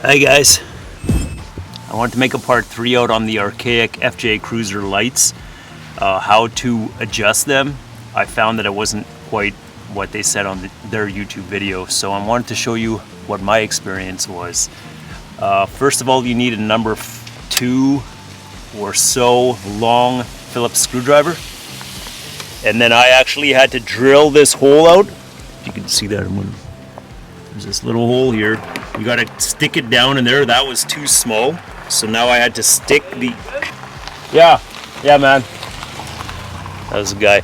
Hi guys, I wanted to make a part 3 out on the Archaic FJ Cruiser lights, how to adjust them. I found that it wasn't quite what they said on their YouTube video, so I wanted to show you what my experience was. First of all, you need a number 2 or so long Phillips screwdriver, and then I actually had to drill this hole out. You can see that there's this little hole here. You got to stick it down in there. That was too small, so now I had to stick the yeah man, that was a guy.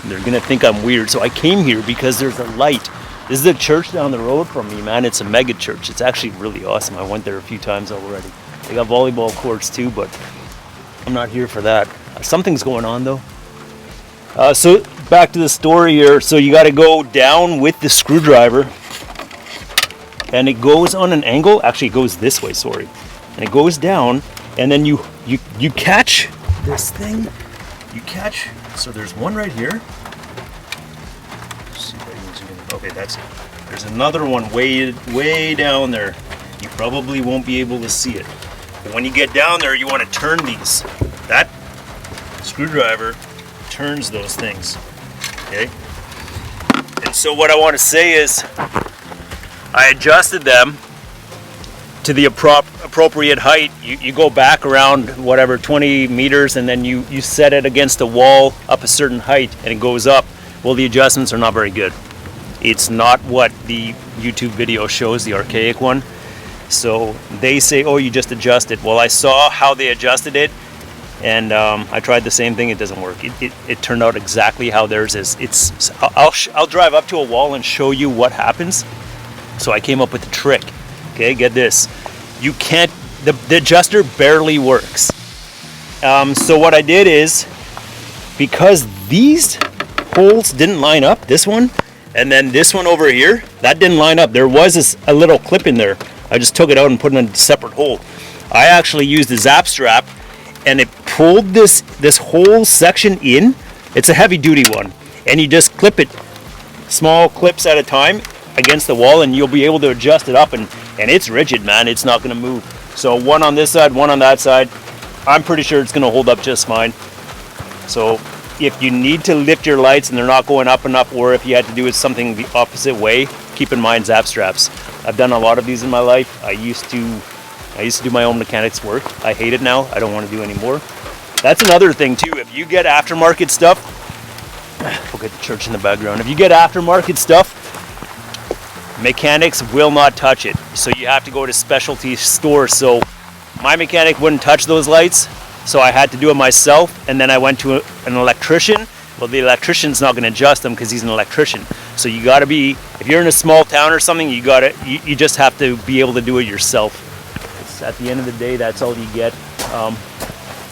They're gonna think I'm weird, so I came here because there's a light. This is a church down the road from me, man. It's a mega church. It's actually really awesome. I went there a few times already. They got volleyball courts too, but I'm not here for that. Something's going on though. So back to the story here. So you got to go down with the screwdriver, and it goes on an angle. Actually, it goes this way. Sorry, and it goes down, and then you catch this thing. You catch. So there's one right here. Let's see if I can zoom in. Okay, that's it. There's another one way down there. You probably won't be able to see it. But when you get down there, you want to turn these. That screwdriver turns those things. Okay. And so what I want to say is, I adjusted them to the appropriate height. You go back around whatever 20 meters, and then you set it against a wall up a certain height, and it goes up. Well, the adjustments are not very good. It's not what the YouTube video shows, the Archaic one. So they say, oh, you just adjust it. Well, I saw how they adjusted it, and I tried the same thing. It doesn't work. It turned out exactly how theirs is. I'll drive up to a wall and show you what happens. So I came up with a trick. Okay, get this. You can't, the adjuster barely works. So what I did is, because these holes didn't line up, this one, and then this one over here, that didn't line up. There was a little clip in there. I just took it out and put it in a separate hole. I actually used the zap strap, and it pulled this whole section in. It's a heavy duty one, and you just clip it, small clips at a time, against the wall, and you'll be able to adjust it up, and it's rigid, man. It's not going to move. So one on this side, one on that side. I'm pretty sure it's going to hold up just fine. So if you need to lift your lights and they're not going up enough, or if you had to do it something the opposite way, keep in mind zap straps. I've done a lot of these in my life. I used to do my own mechanics work. I hate it now. I don't want to do anymore. That's another thing too. If you get aftermarket stuff, forget the church in the background. If you get aftermarket stuff, mechanics will not touch it. So you have to go to specialty stores. So my mechanic wouldn't touch those lights, so I had to do it myself. And then I went to an electrician. Well, the electrician's not going to adjust them because he's an electrician. So you got to be, if you're in a small town or something, you just have to be able to do it yourself. It's, at the end of the day, that's all you get.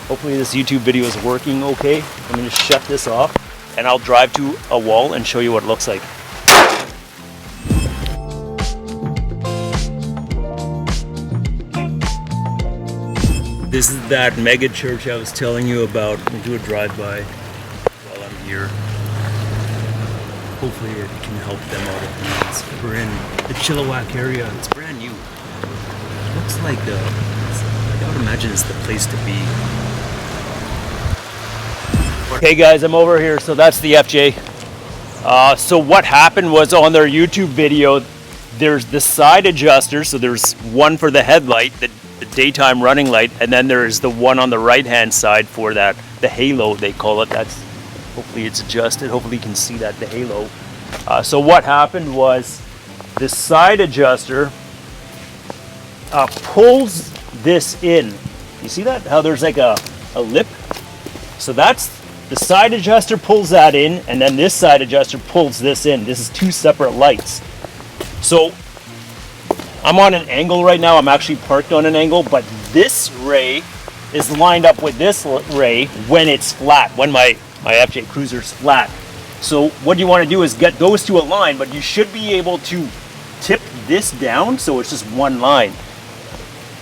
Hopefully this YouTube video is working okay. I'm going to shut this off, and I'll drive to a wall and show you what it looks like. This is that mega church I was telling you about. We'll do a drive-by while I'm here. Hopefully it can help them out if needs. We're in the Chilliwack area. It's brand new. It looks like I would imagine it's the place to be. Okay guys, I'm over here. So that's the FJ. So what happened was, on their YouTube video, there's the side adjuster. So there's one for the headlight, the daytime running light, and then there is the one on the right hand side for that, the halo they call it. That's, hopefully it's adjusted, hopefully you can see that, the halo. So what happened was, the side adjuster pulls this in. You see that, how there's like a lip? So that's, the side adjuster pulls that in, and then this side adjuster pulls this in. This is two separate lights. So I'm on an angle right now. I'm actually parked on an angle, but this ray is lined up with this ray when it's flat, when my FJ Cruiser's flat. So what you want to do is get those to align, but you should be able to tip this down so it's just one line.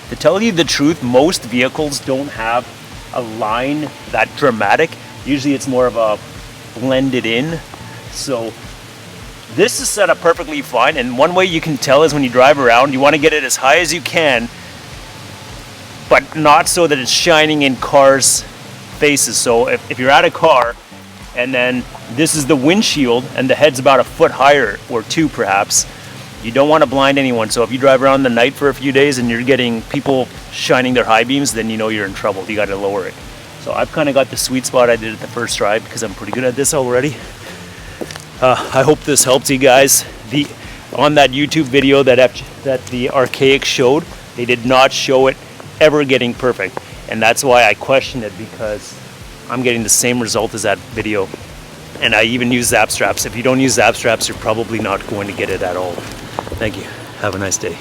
To tell you the truth, most vehicles don't have a line that dramatic. Usually it's more of a blended in. So This is set up perfectly fine, and one way you can tell is when you drive around, you want to get it as high as you can, but not so that it's shining in cars' faces. So if you're at a car and then this is the windshield and the head's about a foot higher or two perhaps, you don't want to blind anyone. So if you drive around the night for a few days and you're getting people shining their high beams, then you know you're in trouble. You got to lower it. So I've kind of got the sweet spot. I did it the first try because I'm pretty good at this already. I hope this helps you guys. On that YouTube video that the Archaic showed, they did not show it ever getting perfect, and that's why I question it, because I'm getting the same result as that video. And I even use zap straps. If you don't use zap straps, you're probably not going to get it at all. Thank you. Have a nice day.